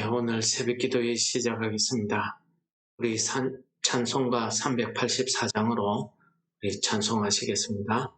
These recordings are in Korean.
오늘 새벽 기도회 시작하겠습니다. 우리 찬송가 384장으로 우리 찬송하시겠습니다.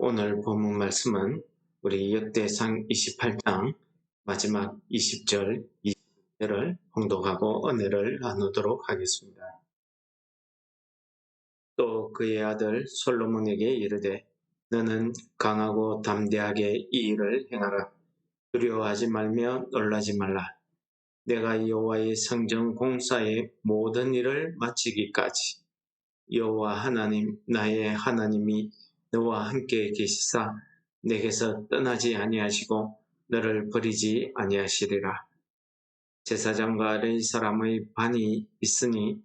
오늘 본문 말씀은 우리 역대상 28장 마지막 20절, 20절을 봉독하고 은혜를 나누도록 하겠습니다. 또 그의 아들 솔로몬에게 이르되 너는 강하고 담대하게 이 일을 행하라. 두려워하지 말며 놀라지 말라. 내가 여호와의 성전 공사의 모든 일을 마치기까지 여호와 하나님 나의 하나님이 너와 함께 계시사 내게서 떠나지 아니하시고 너를 버리지 아니하시리라. 제사장과 레위 사람의 반이 있으니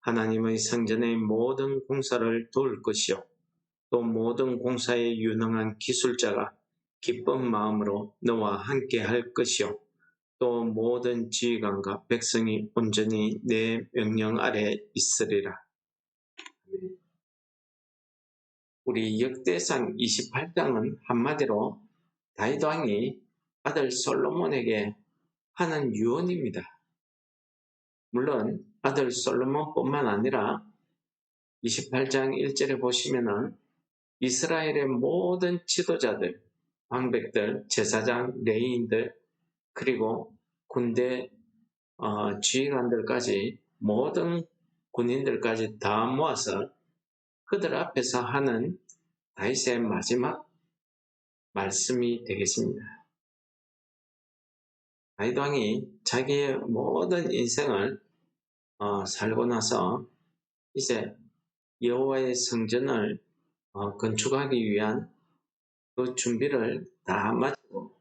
하나님의 성전의 모든 공사를 도울 것이요 또 모든 공사에 유능한 기술자가 기쁜 마음으로 너와 함께 할 것이요 또 모든 지휘관과 백성이 온전히 내 명령 아래 있으리라. 우리 역대상 28장은 한마디로 다윗 왕이 아들 솔로몬에게 하는 유언입니다. 물론 아들 솔로몬뿐만 아니라 28장 1절에 보시면은 이스라엘의 모든 지도자들, 방백들, 제사장, 레위인들, 그리고 군대 지휘관들까지 모든 군인들까지 다 모아서 그들 앞에서 하는 다윗의 마지막 말씀이 되겠습니다. 다윗 왕이 자기의 모든 인생을 살고 나서 이제 여호와의 성전을 건축하기 위한 그 준비를 다 마치고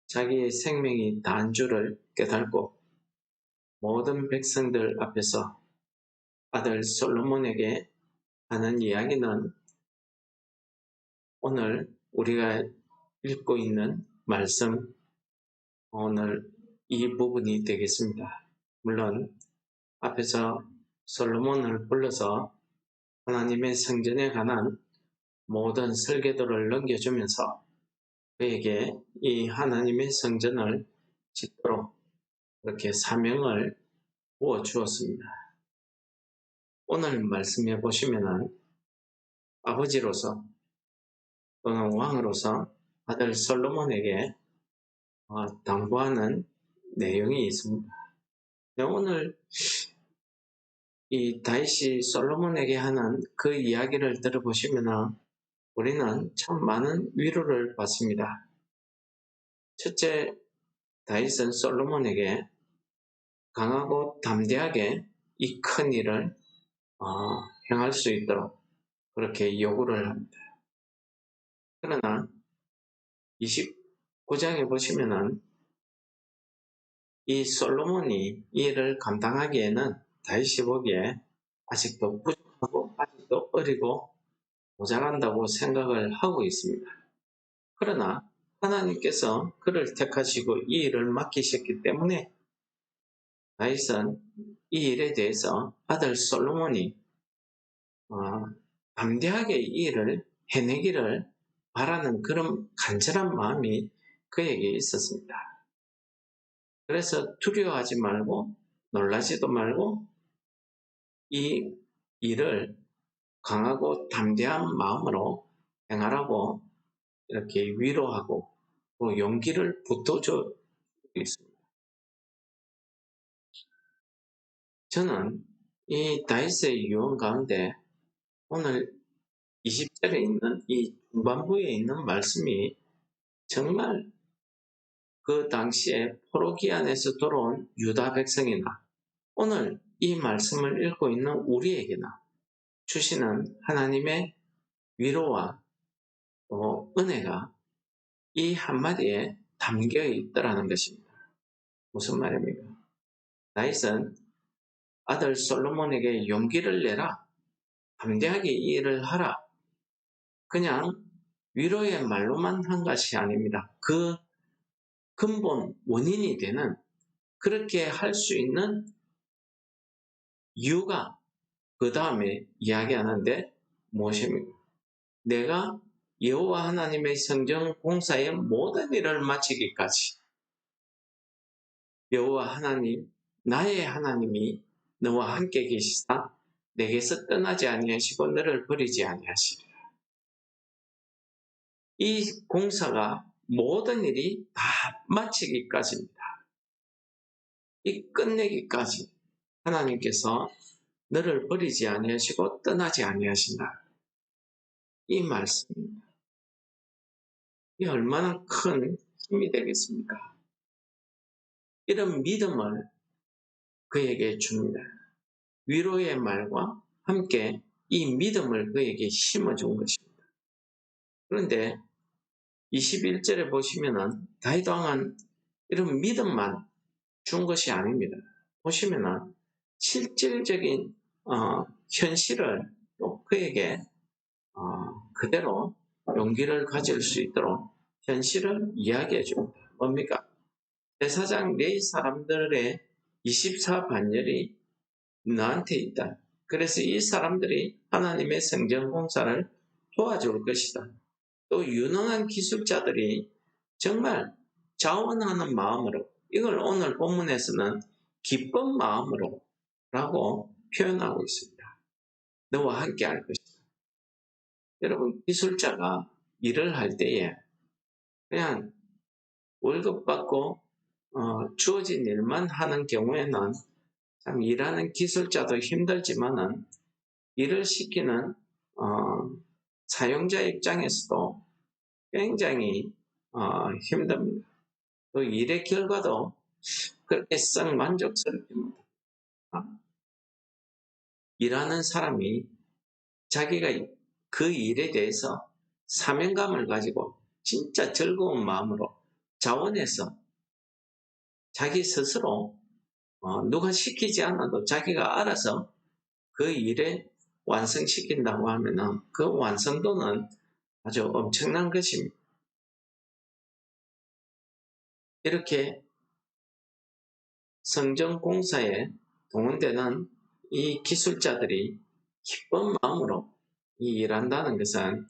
자기의 생명이 다한 줄을 깨닫고 모든 백성들 앞에서 아들 솔로몬에게 하는 이야기는 오늘 우리가 읽고 있는 말씀, 오늘 이 부분이 되겠습니다. 물론 앞에서 솔로몬을 불러서 하나님의 성전에 관한 모든 설계도를 넘겨주면서 그에게 이 하나님의 성전을 짓도록 그렇게 사명을 부어 주었습니다. 오늘 말씀해 보시면은 아버지로서 또는 왕으로서 아들 솔로몬에게 당부하는 내용이 있습니다. 오늘 이 다윗이 솔로몬에게 하는 그 이야기를 들어보시면은 우리는 참 많은 위로를 받습니다. 첫째, 다윗은 솔로몬에게 강하고 담대하게 이 큰 일을 행할 수 있도록 그렇게 요구를 합니다. 그러나 29장에 보시면은 이 솔로몬이 이 일을 감당하기에는 다윗이 보기에 아직도 부족하고 아직도 어리고 모자란다고 생각을 하고 있습니다. 그러나 하나님께서 그를 택하시고 이 일을 맡기셨기 때문에 다윗은 이 일에 대해서 아들 솔로몬이 담대하게 이 일을 해내기를 바라는 그런 간절한 마음이 그에게 있었습니다. 그래서 두려워하지 말고 놀라지도 말고 이 일을 강하고 담대한 마음으로 행하라고 이렇게 위로하고 또 용기를 붙어주고 있습니다. 저는 이 다윗의 유언 가운데 오늘 20절에 있는 이 중반부에 있는 말씀이 정말 그 당시에 포로기 안에서 돌아온 유다 백성이나 오늘 이 말씀을 읽고 있는 우리에게나 주시는 하나님의 위로와 또 은혜가 이 한마디에 담겨 있더라는 것입니다. 무슨 말입니까? 다윗은 아들 솔로몬에게 용기를 내라, 담대하게 이 일을 하라, 그냥 위로의 말로만 한 것이 아닙니다. 그 근본 원인이 되는 그렇게 할 수 있는 이유가 그 다음에 이야기하는데 무엇입니까? 내가 여호와 하나님의 성전 공사의 모든 일을 마치기까지 여호와 하나님, 나의 하나님이 너와 함께 계시사 내게서 떠나지 아니하시고 너를 버리지 아니하시리라. 이 공사가 모든 일이 다 마치기까지입니다. 이 끝내기까지 하나님께서 너를 버리지 아니하시고 떠나지 아니하신다. 이 말씀입니다. 이 얼마나 큰 힘이 되겠습니까? 이런 믿음을 그에게 줍니다. 위로의 말과 함께 이 믿음을 그에게 심어준 것입니다. 그런데 21절에 보시면은 다윗 왕은 이런 믿음만 준 것이 아닙니다. 보시면은 실질적인 현실을 또 그에게 그대로 용기를 가질 수 있도록 현실을 이야기해 줍니다. 뭡니까? 제사장 네 사람들의 24반열이 너한테 있다. 그래서 이 사람들이 하나님의 성전 공사를 도와줄 것이다. 또 유능한 기술자들이 정말 자원하는 마음으로, 이걸 오늘 본문에서는 기쁜 마음으로 라고 표현하고 있습니다. 너와 함께 할 것이다. 여러분, 기술자가 일을 할 때에 그냥 월급 받고 주어진 일만 하는 경우에는 참 일하는 기술자도 힘들지만은 일을 시키는 사용자 입장에서도 굉장히 힘듭니다. 또 일의 결과도 그렇게 썩 만족스럽지 못합니다. 일하는 사람이 자기가 그 일에 대해서 사명감을 가지고 진짜 즐거운 마음으로 자원해서 자기 스스로 누가 시키지 않아도 자기가 알아서 그 일에 완성시킨다고 하면은 그 완성도는 아주 엄청난 것입니다. 이렇게 성전 공사에 동원되는 이 기술자들이 기쁜 마음으로 일한다는 것은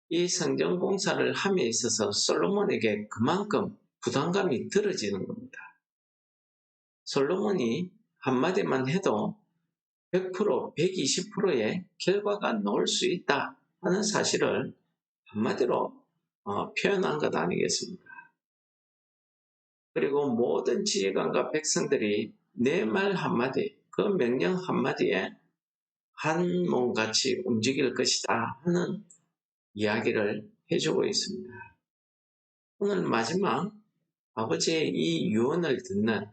이 성전 공사를 함에 있어서 솔로몬에게 그만큼 부담감이 들어지는 겁니다. 솔로몬이 한마디만 해도 100%, 120%의 결과가 나올 수 있다 하는 사실을 한마디로 표현한 것 아니겠습니까? 그리고 모든 지휘관과 백성들이 내 말 한마디, 그 명령 한마디에 한 몸같이 움직일 것이다 하는 이야기를 해주고 있습니다. 오늘 마지막 아버지의 이 유언을 듣는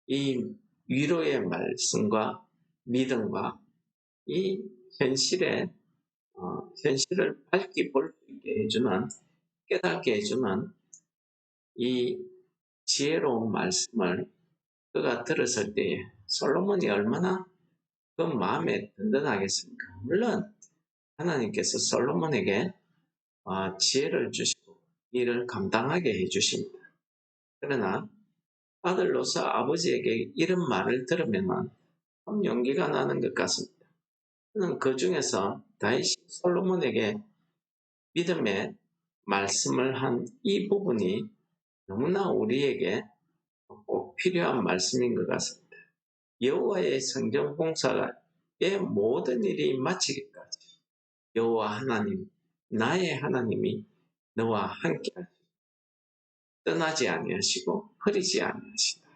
이 위로의 말씀과 믿음과 이 현실을 밝게 볼 수 있게 해주는, 깨닫게 해주는 이 지혜로운 말씀을 그가 들었을 때에 솔로몬이 얼마나 그 마음에 든든하겠습니까? 물론 하나님께서 솔로몬에게 지혜를 주시고 일을 감당하게 해주십니다. 그러나 아들로서 아버지에게 이런 말을 들으면 참 용기가 나는 것 같습니다. 저는 그 중에서 다윗이 솔로몬에게 믿음의 말씀을 한 이 부분이 너무나 우리에게 꼭 필요한 말씀인 것 같습니다. 여호와의 성전 공사의 모든 일이 마치기까지 여호와 하나님, 나의 하나님이 너와 함께 떠나지 아니하시고 흐리지 아니하시다.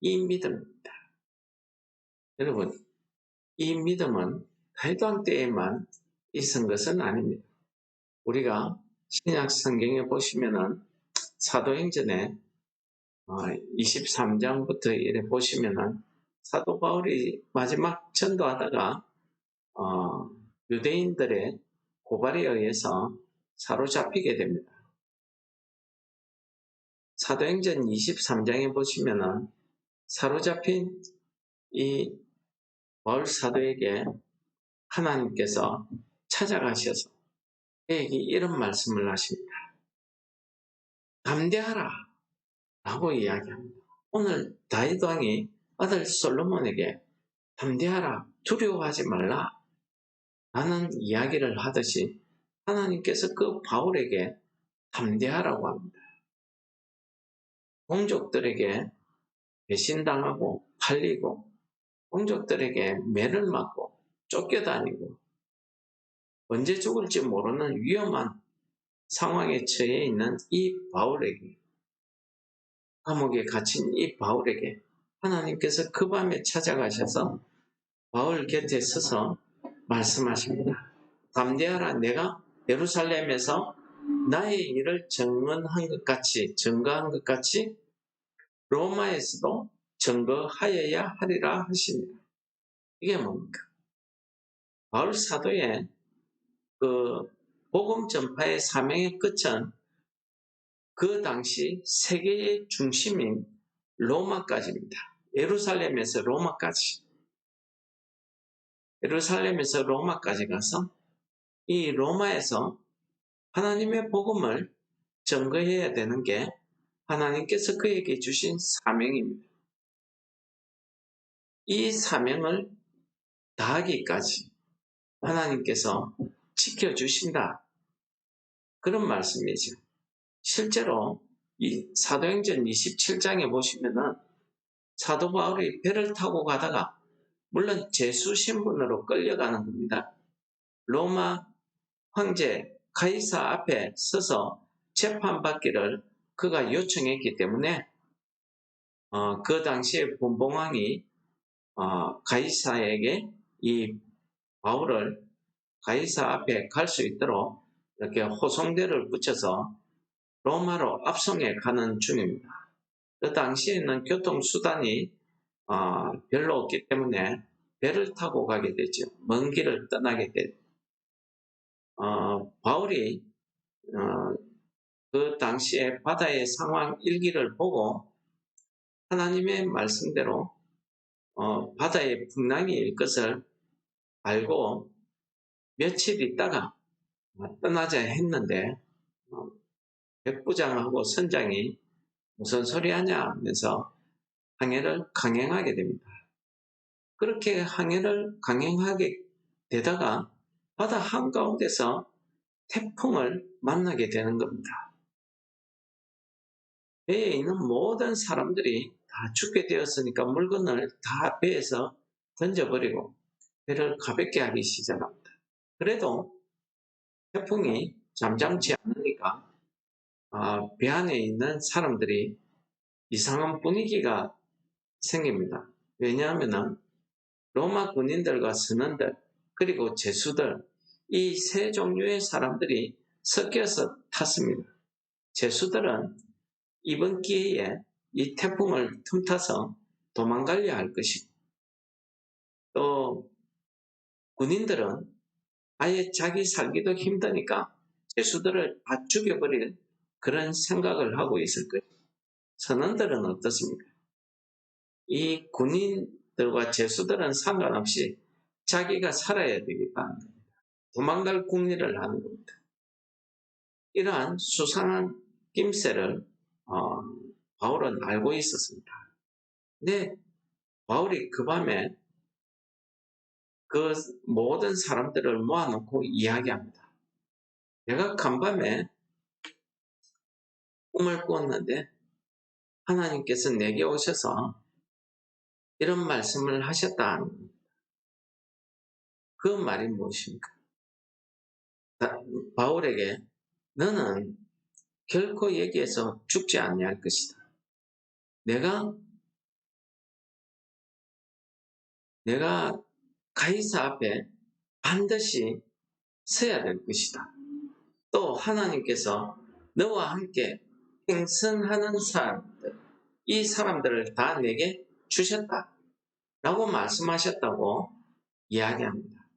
이 믿음입니다. 여러분, 이 믿음은 다윗왕 때에만 있은 것은 아닙니다. 우리가 신약 성경에 보시면은 사도행전에 23장부터 이래 보시면은 사도 바울이 마지막 전도하다가 유대인들의 고발에 의해서 사로잡히게 됩니다. 사도행전 23장에 보시면은 사로잡힌 이 바울 사도에게 하나님께서 찾아가셔서 그에게 이런 말씀을 하십니다. 담대하라 라고 이야기합니다. 오늘 다윗 왕이 아들 솔로몬에게 담대하라, 두려워하지 말라 라는 이야기를 하듯이 하나님께서 그 바울에게 담대하라고 합니다. 동족들에게 배신당하고 팔리고 동족들에게 매를 맞고 쫓겨다니고 언제 죽을지 모르는 위험한 상황에 처해 있는 이 바울에게, 감옥에 갇힌 이 바울에게 하나님께서 그 밤에 찾아가셔서 바울 곁에 서서 말씀하십니다. 담대하라, 내가 예루살렘에서 나의 일을 증언한 것 같이 로마에서도 증거하여야 하리라 하십니다. 이게 뭡니까? 바울 사도의 그 복음 전파의 사명의 끝은 그 당시 세계의 중심인 로마까지입니다. 예루살렘에서 로마까지 가서 이 로마에서 하나님의 복음을 증거해야 되는 게 하나님께서 그에게 주신 사명입니다. 이 사명을 다하기까지 하나님께서 지켜주신다. 그런 말씀이죠. 실제로 이 사도행전 27장에 보시면은 사도 바울이 배를 타고 가다가 물론 제수 신분으로 끌려가는 겁니다. 로마 황제 가이사 앞에 서서 재판받기를 그가 요청했기 때문에 그 당시에 분봉왕이 가이사에게 이 바울을 가이사 앞에 갈 수 있도록 이렇게 호송대를 붙여서 로마로 압송해 가는 중입니다. 그 당시에는 교통수단이 별로 없기 때문에 배를 타고 가게 되죠. 먼 길을 떠나게 되죠. 바울이 그 당시에 바다의 상황 일기를 보고 하나님의 말씀대로 바다의 풍랑이 일 것을 알고 며칠 있다가 떠나자 했는데 백부장하고 선장이 무슨 소리 하냐 하면서 항해를 강행하게 됩니다. 그렇게 항해를 강행하게 되다가 바다 한가운데서 태풍을 만나게 되는 겁니다. 배에 있는 모든 사람들이 다 죽게 되었으니까 물건을 다 배에서 던져버리고 배를 가볍게 하기 시작합니다. 그래도 태풍이 잠잠치 않으니까 배 안에 있는 사람들이 이상한 분위기가 생깁니다. 왜냐하면 로마 군인들과 선원들 그리고 제수들 이 세 종류의 사람들이 섞여서 탔습니다. 제수들은 이번 기회에 이 태풍을 틈타서 도망가려 할 것이고 또 군인들은 아예 자기 살기도 힘드니까 제수들을 다 죽여버릴 그런 생각을 하고 있을 거예요. 선원들은 어떻습니까? 이 군인들과 제수들은 상관없이 자기가 살아야 되겠다는 겁니다. 도망갈 궁리를 하는 겁니다. 이러한 수상한 낌새를 바울은 알고 있었습니다. 근데 바울이 그 밤에 그 모든 사람들을 모아놓고 이야기합니다. 내가 간밤에 꿈을 꾸었는데 하나님께서 내게 오셔서 이런 말씀을 하셨다. 그 말이 무엇입니까? 바울에게 너는 결코 여기에서 죽지 아니할 것이다. 내가 가이사 앞에 반드시 서야 될 것이다. 또 하나님께서 너와 함께 행선하는 사람들, 이 사람들을 다 내게 주셨다. 라고 말씀하셨다고 이야기합니다.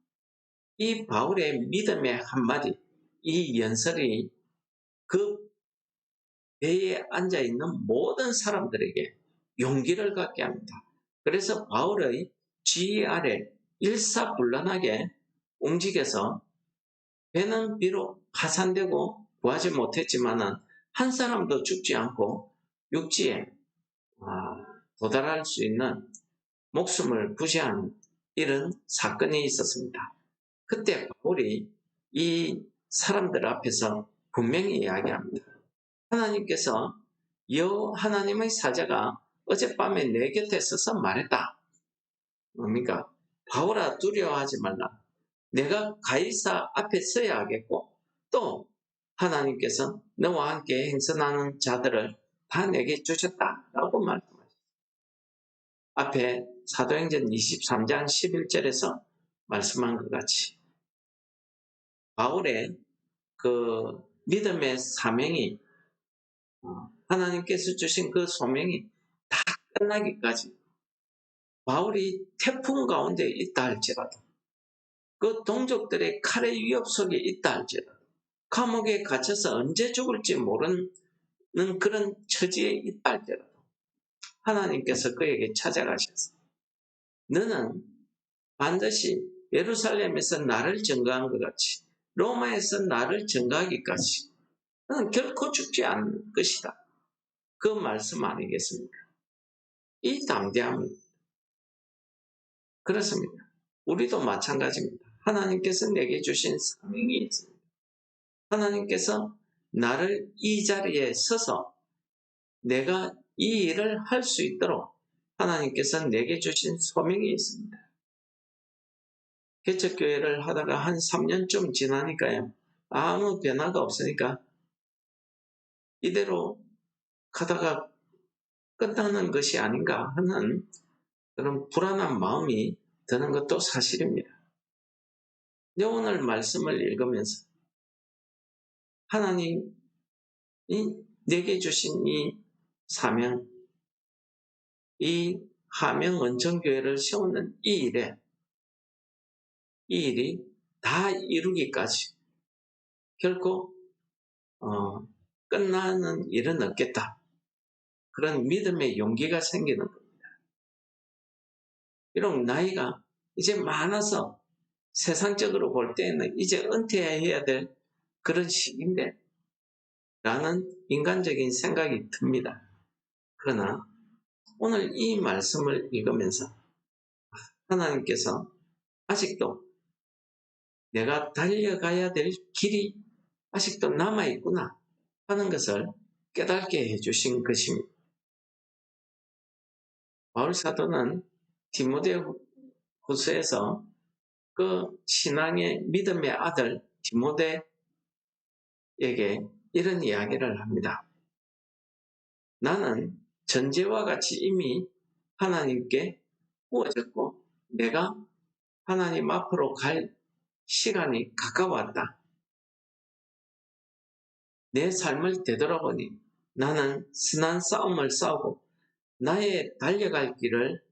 이 바울의 믿음의 한마디, 이 연설이 그 배에 앉아있는 모든 사람들에게 용기를 갖게 합니다. 그래서 바울의 지휘 아래 일사불란하게 움직여서 배는 비록 파산되고 구하지 못했지만은 한 사람도 죽지 않고 육지에 도달할 수 있는 목숨을 부지하는 이런 사건이 있었습니다. 그때 바울이 이 사람들 앞에서 분명히 이야기합니다. 하나님께서 하나님의 사자가 어젯밤에 내 곁에 서서 말했다. 뭡니까? 바울아 두려워하지 말라. 내가 가이사 앞에 서야 하겠고 또 하나님께서 너와 함께 행선하는 자들을 다 내게 주셨다라고 말씀하셨습니다. 앞에 사도행전 23장 11절에서 말씀한 것 같이 바울의 그 믿음의 사명이 하나님께서 주신 그 소명이 다 끝나기까지 바울이 태풍 가운데 있다 할지라도 그 동족들의 칼의 위협 속에 있다 할지라도 감옥에 갇혀서 언제 죽을지 모르는 그런 처지에 있다 할지라도 하나님께서 그에게 찾아가셔서 너는 반드시 예루살렘에서 나를 증거한 것 같이 로마에서 나를 증거하기까지 너는 결코 죽지 않을 것이다. 그 말씀 아니겠습니까? 이 담대함은 그렇습니다. 우리도 마찬가지입니다. 하나님께서 내게 주신 사명이 있습니다. 하나님께서 나를 이 자리에 서서 내가 이 일을 할 수 있도록 하나님께서 내게 주신 소명이 있습니다. 개척교회를 하다가 한 3년쯤 지나니까요. 아무 변화가 없으니까 이대로 가다가 끝나는 것이 아닌가 하는 그런 불안한 마음이 드는 것도 사실입니다. 오늘 말씀을 읽으면서 하나님이 내게 주신 이 사명, 이 하명 원천교회를 세우는 이 일이 다 이루기까지 결코 끝나는 일은 없겠다. 그런 믿음의 용기가 생기는 겁니다. 비록 나이가 이제 많아서 세상적으로 볼 때는 이제 은퇴해야 될 그런 시기인데 라는 인간적인 생각이 듭니다. 그러나 오늘 이 말씀을 읽으면서 하나님께서 아직도 내가 달려가야 될 길이 아직도 남아있구나 하는 것을 깨닫게 해주신 것입니다. 바울 사도는 디모데후서에서 그 신앙의 믿음의 아들 디모데에게 이런 이야기를 합니다. 나는 전제와 같이 이미 하나님께 구워졌고 내가 하나님 앞으로 갈 시간이 가까웠다. 내 삶을 되돌아보니 나는 선한 싸움을 싸우고 나의 달려갈 길을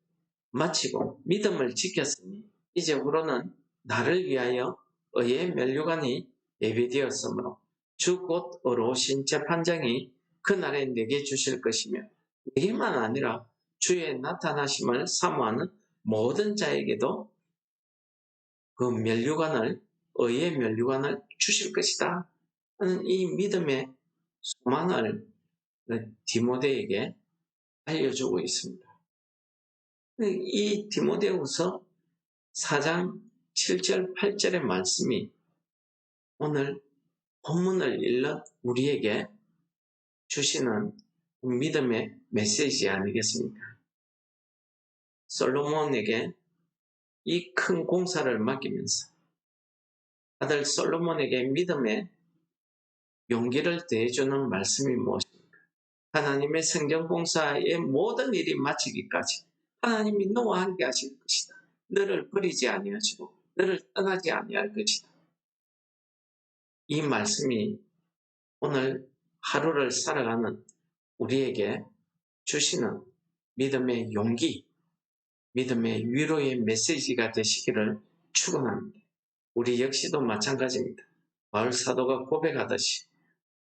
마치고 믿음을 지켰으니 이제부로는 나를 위하여 의의 면류관이 예비되었으므로 주 곧 의로우신 재판장이 그날에 내게 주실 것이며 내게만 아니라 주의 나타나심을 사모하는 모든 자에게도 그 면류관을 의의 면류관을 주실 것이다 하는 이 믿음의 소망을 디모데에게 알려주고 있습니다. 이 디모데후서 4장 7절 8절의 말씀이 오늘 본문을 읽는 우리에게 주시는 믿음의 메시지 아니겠습니까? 솔로몬에게 이 큰 공사를 맡기면서 아들 솔로몬에게 믿음의 용기를 더해주는 말씀이 무엇입니까? 하나님의 성전 공사의 모든 일이 마치기까지 하나님이 너와 함께 하실 것이다. 너를 버리지 아니하시고 너를 떠나지 아니할 것이다. 이 말씀이 오늘 하루를 살아가는 우리에게 주시는 믿음의 용기, 믿음의 위로의 메시지가 되시기를 축원합니다. 우리 역시도 마찬가지입니다. 바울 사도가 고백하듯이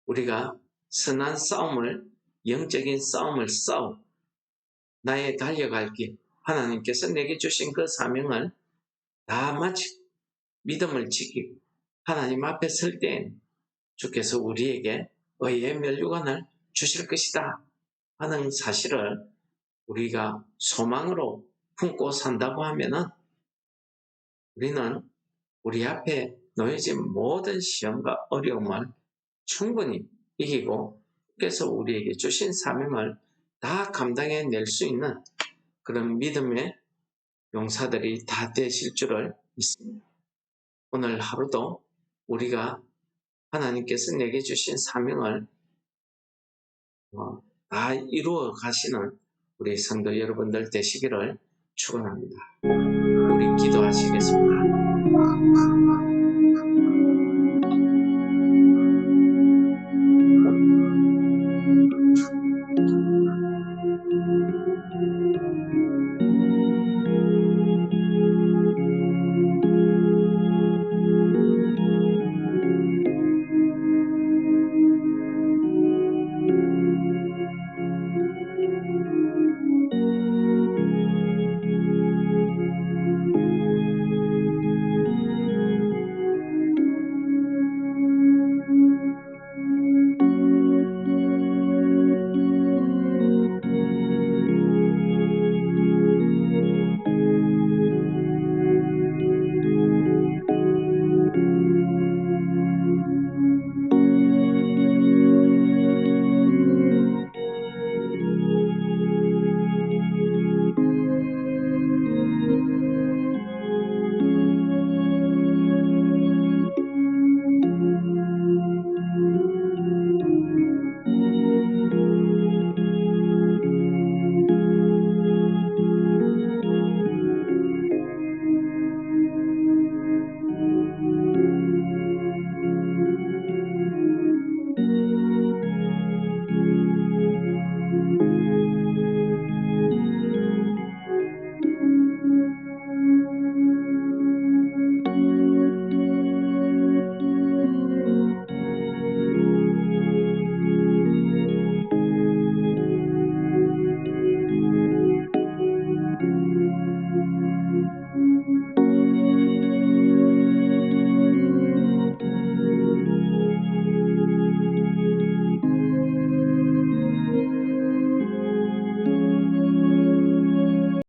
우리가 선한 싸움을, 영적인 싸움을 싸워 나의 달려갈 길, 하나님께서 내게 주신 그 사명을 다 마치고 믿음을 지키고 하나님 앞에 설 때엔 주께서 우리에게 의의 면류관을 주실 것이다 하는 사실을 우리가 소망으로 품고 산다고 하면은 우리는 우리 앞에 놓여진 모든 시험과 어려움을 충분히 이기고 주께서 우리에게 주신 사명을 다 감당해낼 수 있는 그런 믿음의 용사들이 다 되실 줄을 믿습니다. 오늘 하루도 우리가 하나님께서 내게 주신 사명을 다 이루어 가시는 우리 성도 여러분들 되시기를 축원합니다. 우리 기도하시겠습니다.